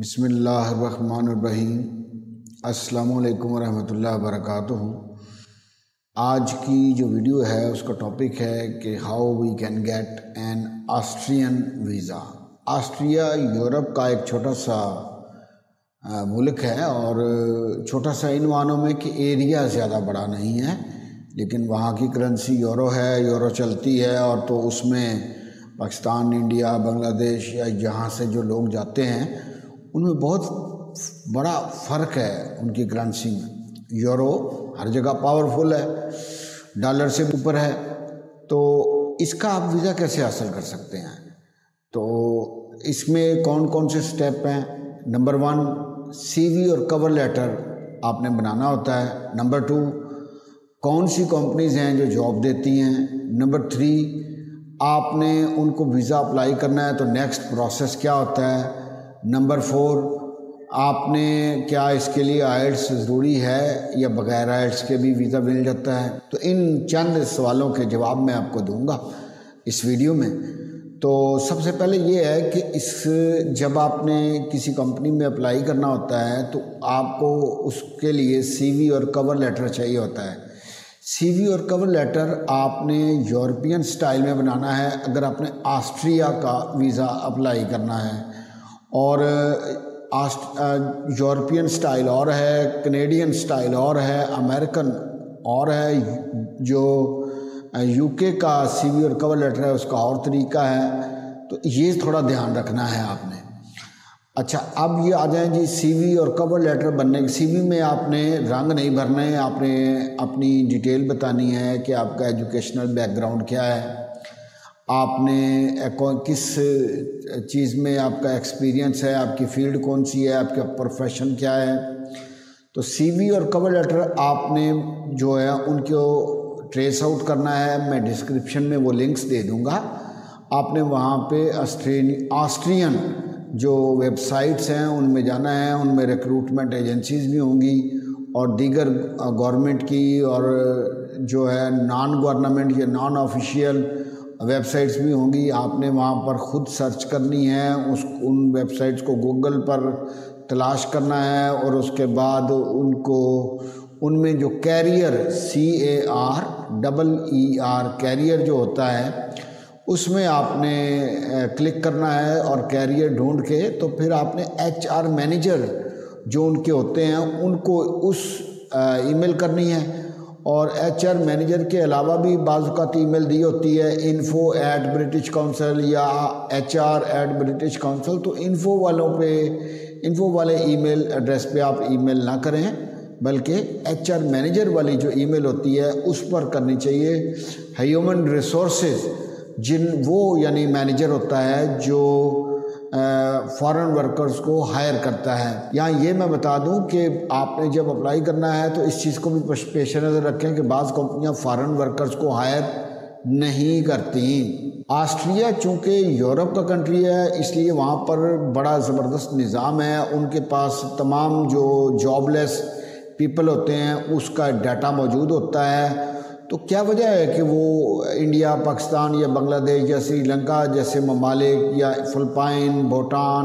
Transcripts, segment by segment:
بسم اللہ الرحمن الرحیم۔ السلام علیکم ورحمۃ اللہ وبرکاتہ۔ آج کی جو ویڈیو ہے اس کا ٹاپک ہے کہ how we can get an Austrian visa. Austria Europe کا ایک چھوٹا سا ملک ہے اور چھوٹا سا ان معنوں میں کہ ایریا زیادہ بڑا نہیں ہے، لیکن وہاں کی کرنسی یورو ہے، یورو چلتی ہے، اور تو اس میں پاکستان، انڈیا، بنگلہ دیش یا جہاں سے جو لوگ جاتے ہیں ان میں بہت بڑا فرق ہے ان کی کرنسی میں۔ یورو ہر جگہ پاورفل ہے، ڈالر سے اوپر ہے، تو اس کا آپ ویزا کیسے حاصل کر سکتے ہیں؟ تو اس میں کون کون سے سٹیپ ہیں؟ نمبر 1، سی وی اور کور لیٹر آپ نے بنانا ہوتا ہے۔ نمبر 2، کون سی کمپنیز ہیں جو جاب دیتی ہیں۔ نمبر 3، آپ نے ان کو ویزا اپلائی کرنا ہے تو نیکسٹ پروسیس کیا ہوتا ہے۔ نمبر 4، آپ نے کیا اس کے لیے آئلٹس ضروری ہے یا بغیر آئلٹس کے بھی ویزا مل جاتا ہے؟ تو ان چند سوالوں کے جواب میں آپ کو دوں گا اس ویڈیو میں۔ تو سب سے پہلے یہ ہے کہ جب آپ نے کسی کمپنی میں اپلائی کرنا ہوتا ہے تو آپ کو اس کے لیے سی وی اور کور لیٹر چاہیے ہوتا ہے۔ سی وی اور کور لیٹر آپ نے یورپین سٹائل میں بنانا ہے اگر آپ نے آسٹریا کا ویزا اپلائی کرنا ہے، اور یورپین سٹائل اور ہے، کینیڈین سٹائل اور ہے، امریکن اور ہے، جو یو کے کا سی وی اور کور لیٹر ہے اس کا اور طریقہ ہے، تو یہ تھوڑا دھیان رکھنا ہے آپ نے۔ اچھا، اب یہ آ جائیں جی سی وی اور کور لیٹر بننے کے۔ سی وی میں آپ نے رنگ نہیں بھرنا ہے، آپ نے اپنی ڈیٹیل بتانی ہے کہ آپ کا ایجوکیشنل بیک گراؤنڈ کیا ہے، آپ نے کس چیز میں آپ کا ایکسپیرینس ہے، آپ کی فیلڈ کون سی ہے، آپ کا پروفیشن کیا ہے۔ تو سی وی اور کور لیٹر آپ نے جو ہے ان کو ٹریس آؤٹ کرنا ہے۔ میں ڈسکرپشن میں وہ لنکس دے دوں گا، آپ نے وہاں پہ آسٹرین جو ویب سائٹس ہیں ان میں جانا ہے، ان میں ریکروٹمنٹ ایجنسیز بھی ہوں گی اور دیگر گورنمنٹ کی اور جو ہے نان گورنمنٹ یا نان آفیشیل ویب سائٹس بھی ہوں گی۔ آپ نے وہاں پر خود سرچ کرنی ہے، ان ویب سائٹس کو گوگل پر تلاش کرنا ہے، اور اس کے بعد ان میں جو کیریئر CAREER کیریئر جو ہوتا ہے اس میں آپ نے کلک کرنا ہے، اور کیریئر ڈھونڈ کے تو پھر آپ نے HR مینیجر جو ان کے ہوتے ہیں ان کو ای میل کرنی ہے، اور HR مینیجر کے علاوہ بھی بعض اوقات ای میل دی ہوتی ہے info@British Council یا HR@British Council، تو انفو والے ای میل ایڈریس پہ آپ ای میل نہ کریں، بلکہ HR مینیجر والی جو ای میل ہوتی ہے اس پر کرنی چاہیے۔ ہیومن ریسورسز یعنی مینیجر ہوتا ہے جو فارن ورکرز کو ہائر کرتا ہے۔ یہاں یہ میں بتا دوں کہ آپ نے جب اپلائی کرنا ہے تو اس چیز کو بھی پیش نظر رکھیں کہ بعض کمپنیاں فارن ورکرز کو ہائر نہیں کرتی۔ آسٹریا چونکہ یورپ کا کنٹری ہے اس لیے وہاں پر بڑا زبردست نظام ہے، ان کے پاس تمام جو جاب لیس پیپل ہوتے ہیں اس کا ڈیٹا موجود ہوتا ہے۔ تو کیا وجہ ہے کہ وہ انڈیا، پاکستان یا بنگلہ دیش یا سری لنکا جیسے ممالک یا فلپائن، بھوٹان،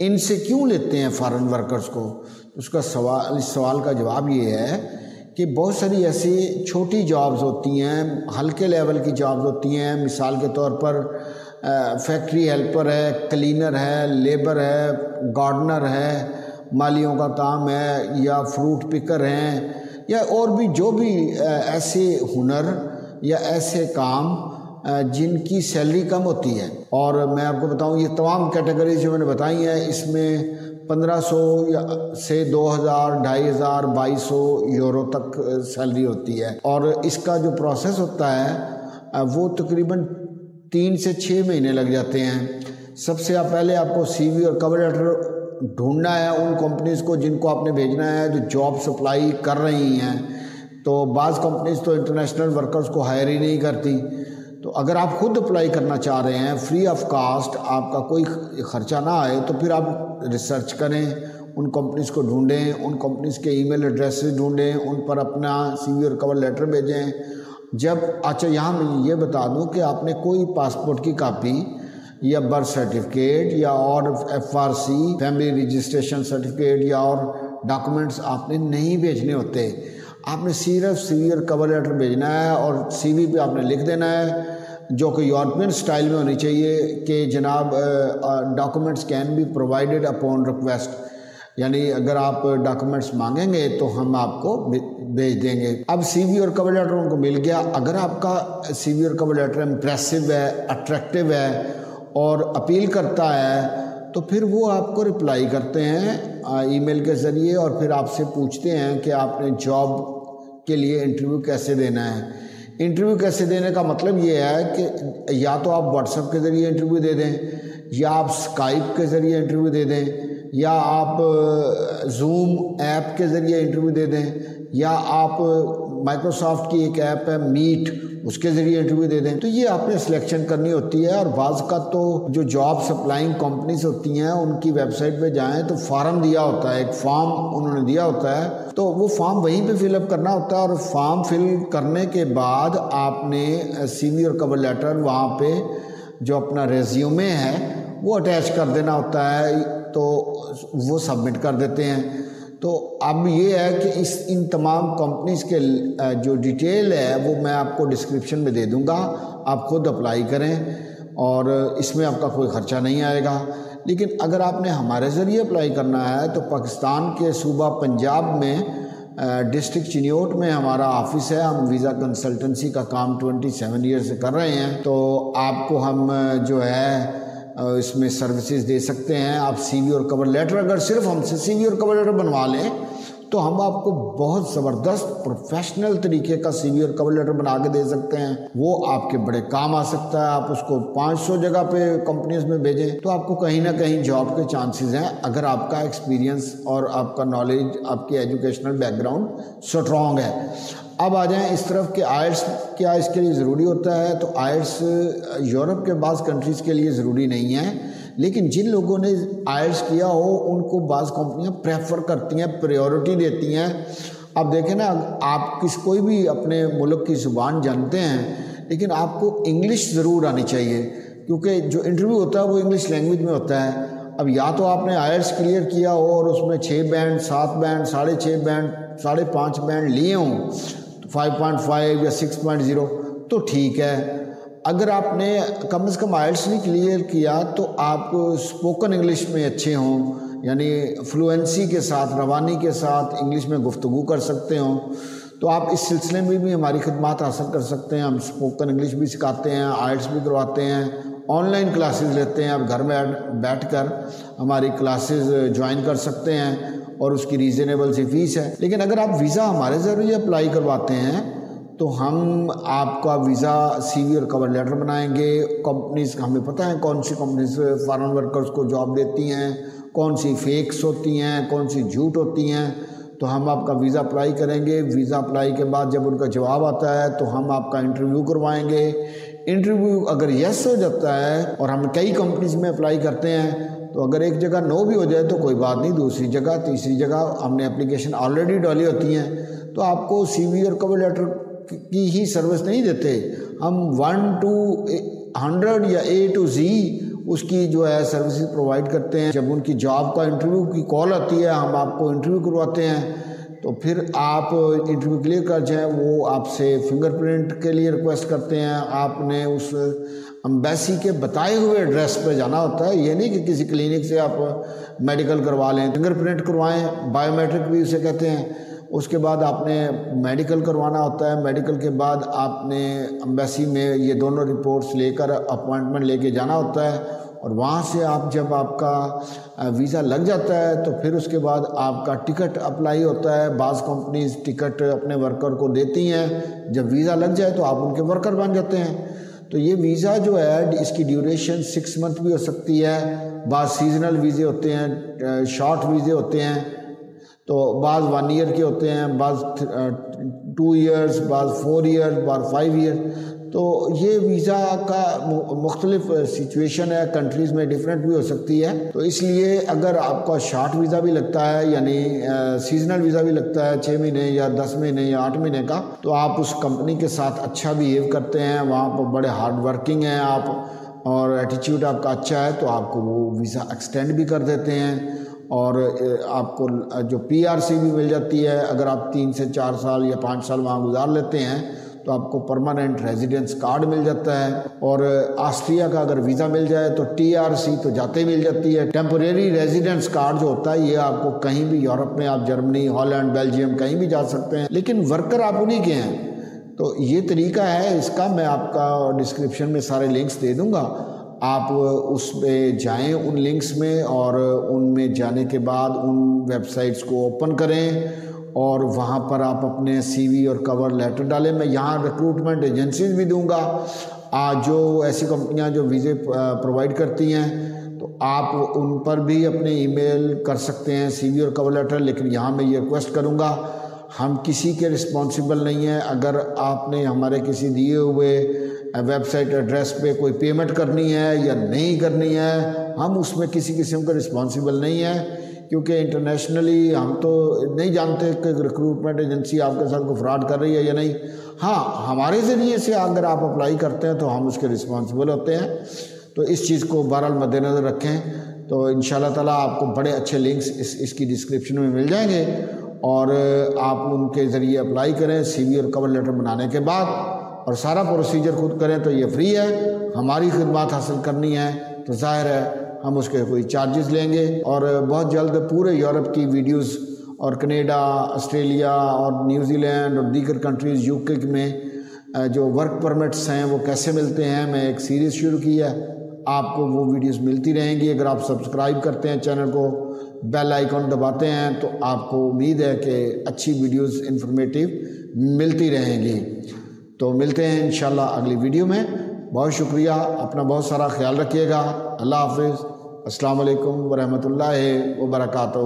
ان سے کیوں لیتے ہیں فارن ورکرز کو؟ اس سوال کا جواب یہ ہے کہ بہت ساری ایسی چھوٹی جابز ہوتی ہیں، ہلکے لیول کی جابز ہوتی ہیں، مثال کے طور پر فیکٹری ہیلپر ہے، کلینر ہے، لیبر ہے، گارڈنر ہے، مالیوں کا کام ہے، یا فروٹ پکر ہیں، یا اور بھی جو بھی ایسے ہنر یا ایسے کام جن کی سیلری کم ہوتی ہے۔ اور میں آپ کو بتاؤں یہ تمام کیٹیگریز جو میں نے بتائی ہیں اس میں 1500 سے 2000، 2500، 2200 یورو تک سیلری ہوتی ہے، اور اس کا جو پروسیس ہوتا ہے وہ تقریباً 3 سے 6 مہینے لگ جاتے ہیں۔ سب سے پہلے آپ کو سی وی اور کور لیٹر ڈھونڈنا ہے ان کمپنیز کو جن کو آپ نے بھیجنا ہے جو جاب سپلائی کر رہی ہیں۔ تو بعض کمپنیز تو انٹرنیشنل ورکرز کو ہائر ہی نہیں کرتی، تو اگر آپ خود اپلائی کرنا چاہ رہے ہیں فری آف کاسٹ، آپ کا کوئی خرچہ نہ آئے، تو پھر آپ ریسرچ کریں، ان کمپنیز کو ڈھونڈیں، ان کمپنیز کے ای میل ایڈریسز ڈھونڈیں، ان پر اپنا سی وی اور کور لیٹر بھیجیں۔ اچھا یہاں میں یہ بتا دوں کہ آپ نے کوئی پاسپورٹ کی کاپی یا برتھ سرٹیفکیٹ یا اور FRC فیملی رجسٹریشن سرٹیفکیٹ یا اور ڈاکومنٹس آپ نے نہیں بھیجنے ہوتے. آپ نے صرف CV اور کور لیٹر بھیجنا ہے اور CV پہ آپ نے لکھ دینا ہے جو کہ یورپین سٹائل میں ہونی چاہیے کہ جناب documents can be provided upon request, یعنی اگر آپ ڈاکومنٹس مانگیں گے تو ہم آپ کو بھیج دیں گے. اب CV اور کور لیٹر ان کو مل گیا. اگر آپ کا CV اور کور لیٹر امپریسو ہے، اٹریکٹیو ہے اور اپیل کرتا ہے تو پھر وہ آپ کو رپلائی کرتے ہیں ای میل کے ذریعے اور پھر آپ سے پوچھتے ہیں کہ آپ نے جاب کے لیے انٹرویو کیسے دینا ہے. انٹرویو کیسے دینے کا مطلب یہ ہے کہ یا تو آپ واٹس ایپ کے ذریعے انٹرویو دے دیں، یا آپ اسکائپ کے ذریعے انٹرویو دے دیں، یا آپ زوم ایپ کے ذریعے انٹرویو دے دیں، یا آپ مائکروسافٹ کی ایک ایپ ہے میٹ اس کے ذریعے انٹرویو دے دیں. تو یہ آپ نے سلیکشن کرنی ہوتی ہے. اور بعض کا تو جو جاب سپلائنگ کمپنیز ہوتی ہیں ان کی ویب سائٹ پہ جائیں تو فارم دیا ہوتا ہے، ایک فارم انہوں نے دیا ہوتا ہے تو وہ فارم وہیں پہ فل اپ کرنا ہوتا ہے. اور فارم فل کرنے کے بعد آپ نے CV اور کور لیٹر وہاں پہ جو اپنا ریزیومے ہے وہ اٹیچ کر دینا ہوتا ہے تو وہ سبمٹ کر دیتے ہیں. تو اب یہ ہے کہ ان تمام کمپنیز کے جو ڈیٹیل ہے وہ میں آپ کو ڈسکرپشن میں دے دوں گا، آپ خود اپلائی کریں اور اس میں آپ کا کوئی خرچہ نہیں آئے گا. لیکن اگر آپ نے ہمارے ذریعے اپلائی کرنا ہے تو پاکستان کے صوبہ پنجاب میں ڈسٹرکٹ چنیوٹ میں ہمارا آفس ہے. ہم ویزا کنسلٹنسی کا کام 27 ایئر سے کر رہے ہیں تو آپ کو ہم جو ہے اس میں سروسز دے سکتے ہیں. آپ CV اور کور لیٹر اگر صرف ہم سے CV اور کور لیٹر بنوا لیں تو ہم آپ کو بہت زبردست پروفیشنل طریقے کا CV اور کور لیٹر بنا کے دے سکتے ہیں. وہ آپ کے بڑے کام آ سکتا ہے. آپ اس کو 500 جگہ پہ کمپنیز میں بھیجیں تو آپ کو کہیں نہ کہیں جاب کے چانسز ہیں اگر آپ کا ایکسپیرینس اور آپ کا نالج، آپ کی ایجوکیشنل بیک گراؤنڈ سٹرونگ ہے. اب آ جائیں اس طرف کہ آئلٹس کیا اس کے لیے ضروری ہوتا ہے. تو آئلٹس یورپ کے بعض کنٹریز کے لیے ضروری نہیں ہے، لیکن جن لوگوں نے آئلٹس کیا ہو ان کو بعض کمپنیاں پریفر کرتی ہیں، پریورٹی دیتی ہیں. اب دیکھیں نا، آپ کوئی بھی اپنے ملک کی زبان جانتے ہیں لیکن آپ کو انگلش ضرور آنی چاہیے کیونکہ جو انٹرویو ہوتا ہے وہ انگلش لینگویج میں ہوتا ہے. اب یا تو آپ نے آئلٹس کلیئر کیا ہو اور اس میں 6 بینڈ 7 بینڈ 6.5 بینڈ 5.5 بینڈ لیے ہوں 5.5 یا 6.0 تو ٹھیک ہے. اگر آپ نے کم از کم آئلٹس نہیں کلیئر کیا تو آپ اسپوکن انگلش میں اچھے ہوں، یعنی فلوئنسی کے ساتھ، روانی کے ساتھ انگلش میں گفتگو کر سکتے ہوں تو آپ اس سلسلے میں بھی ہماری خدمات حاصل کر سکتے ہیں. ہم اسپوکن انگلش بھی سکھاتے ہیں، آئلٹس بھی کرواتے ہیں، آن لائن کلاسز لیتے ہیں. آپ گھر میں بیٹھ کر ہماری کلاسز جوائن کر سکتے ہیں اور اس کی ریزنیبل سی فیس ہے. لیکن اگر آپ ویزا ہمارے ذریعے اپلائی کرواتے ہیں تو ہم آپ کا ویزا CV اور کور لیٹر بنائیں گے. کمپنیز ہمیں پتہ ہے کون سی کمپنیز فارن ورکرز کو جاب دیتی ہیں، کون سی فیکس ہوتی ہیں، کون سی جھوٹ ہوتی ہیں. تو ہم آپ کا ویزا اپلائی کریں گے. ویزا اپلائی کے بعد جب ان کا جواب آتا ہے تو ہم آپ کا انٹرویو کروائیں گے. انٹرویو اگر یس ہو جاتا ہے اور ہم کئی کمپنیز میں اپلائی کرتے ہیں تو اگر ایک جگہ نو بھی ہو جائے تو کوئی بات نہیں، دوسری جگہ تیسری جگہ ہم نے اپلیکیشن آلریڈی ڈالی ہوتی ہیں تو آپ کو CV اور کور لیٹر کی ہی سروس نہیں دیتے. ہم 1 to 100 یا A to Z اس کی جو ہے سروسز پرووائڈ کرتے ہیں. جب ان کی جاب کا انٹرویو کی کال آتی ہے ہم آپ کو انٹرویو کرواتے ہیں تو پھر آپ انٹرویو کلیئر کر جائیں. وہ آپ سے فنگر پرنٹ کے لیے ریکویسٹ کرتے ہیں. آپ نے اس امبیسی کے بتائے ہوئے ایڈریس پہ جانا ہوتا ہے. یہ نہیں کہ کسی کلینک سے آپ میڈیکل کروا لیں، فنگر پرنٹ کروائیں، بائیو میٹرک بھی اسے کہتے ہیں. اس کے بعد آپ نے میڈیکل کروانا ہوتا ہے. میڈیکل کے بعد آپ نے امبیسی میں یہ دونوں رپورٹس لے کر اپوائنٹمنٹ لے کے جانا ہوتا ہے اور وہاں سے آپ جب آپ کا ویزا لگ جاتا ہے تو پھر اس کے بعد آپ کا ٹکٹ اپلائی ہوتا ہے. بعض کمپنیز ٹکٹ اپنے ورکر کو دیتی ہیں، جب ویزا لگ جائے تو آپ ان کے ورکر بن جاتے ہیں. تو یہ ویزا جو ہے اس کی ڈیوریشن 6 منتھ بھی ہو سکتی ہے. بعض سیزنل ویزے ہوتے ہیں، شارٹ ویزے ہوتے ہیں تو بعض 1 ایئر کے ہوتے ہیں، بعض 2 ایئرز، بعض 4 ایئر، بعض 5 ایئر. تو یہ ویزا کا مختلف سچویشن ہے، کنٹریز میں ڈیفرنٹ بھی ہو سکتی ہے. تو اس لیے اگر آپ کا شارٹ ویزا بھی لگتا ہے یعنی سیزنل ویزا بھی لگتا ہے 6 مہینے یا 10 مہینے یا 8 مہینے کا، تو آپ اس کمپنی کے ساتھ اچھا بیہیو کرتے ہیں، وہاں پر بڑے ہارڈ ورکنگ ہیں، آپ اور ایٹیچیوڈ آپ کا اچھا ہے تو آپ کو وہ ویزا ایکسٹینڈ بھی کر دیتے ہیں، اور آپ کو جو PRC بھی مل جاتی ہے۔ اگر آپ 3 سے 4 سال یا 5 سال وہاں گزار لیتے ہیں تو آپ کو پرماننٹ ریزیڈنس کارڈ مل جاتا ہے، اور آسٹریا کا اگر ویزا مل جائے تو TRC تو جاتے ہی مل جاتی ہے۔ ٹیمپوریری ریزیڈنس کارڈ جو ہوتا ہے یہ آپ کو کہیں بھی یورپ میں، آپ جرمنی، ہالینڈ، بیلجیم کہیں بھی جا سکتے ہیں، لیکن ورکر آپ انہی کے ہیں۔ تو یہ طریقہ ہے اس کا، میں آپ کا ڈسکرپشن میں سارے لنکس دے دوں گا، آپ اس پہ جائیں ان لنکس میں، اور ان میں جانے کے بعد ان ویب سائٹس کو اوپن کریں، اور وہاں پر آپ اپنے CV اور کور لیٹر ڈالیں۔ میں یہاں ریکروٹمنٹ ایجنسیز بھی دوں گا، جو ایسی کمپنیاں جو ویزے پرووائڈ کرتی ہیں، تو آپ ان پر بھی اپنے ای میل کر سکتے ہیں CV اور کور لیٹر۔ لیکن یہاں میں یہ ریکویسٹ کروں گا، ہم کسی کے رسپانسبل نہیں ہیں۔ اگر آپ نے ہمارے کسی دیے ہوئے ویب سائٹ ایڈریس پہ کوئی پیمنٹ کرنی ہے یا نہیں کرنی ہے، ہم اس میں کسی قسم کا رسپانسبل نہیں ہے، کیونکہ انٹرنیشنلی ہم تو نہیں جانتے کہ ریکروٹمنٹ ایجنسی آپ کے ساتھ کوئی فراڈ کر رہی ہے یا نہیں۔ ہاں، ہمارے ذریعے سے اگر آپ اپلائی کرتے ہیں تو ہم اس کے رسپانسبل ہوتے ہیں۔ تو اس چیز کو بہرحال مد نظر رکھیں۔ تو انشاءاللہ تعالیٰ آپ کو بڑے اچھے لنکس اس کی ڈسکرپشن میں مل جائیں گے، اور آپ ان کے ذریعے اپلائی کریں CV اور کور لیٹر بنانے کے بعد، اور سارا پروسیجر خود کریں۔ تو یہ فری ہے، ہماری خدمات حاصل کرنی ہے تو ظاہر ہے ہم اس کے کوئی چارجز لیں گے، اور بہت جلد پورے یورپ کی ویڈیوز، اور کینیڈا، آسٹریلیا اور نیوزی لینڈ اور دیگر کنٹریز UK میں جو ورک پرمٹس ہیں وہ کیسے ملتے ہیں، میں ایک سیریز شروع کی ہے، آپ کو وہ ویڈیوز ملتی رہیں گی۔ اگر آپ سبسکرائب کرتے ہیں چینل کو، بیل آئیکن دباتے ہیں، تو آپ کو امید ہے کہ اچھی ویڈیوز انفارمیٹیو ملتی رہیں گی۔ تو ملتے ہیں انشاءاللہ اگلی ویڈیو میں۔ بہت شکریہ، اپنا بہت سارا خیال رکھیے گا۔ اللہ حافظ، السلام علیکم ورحمۃ اللہ وبرکاتہ۔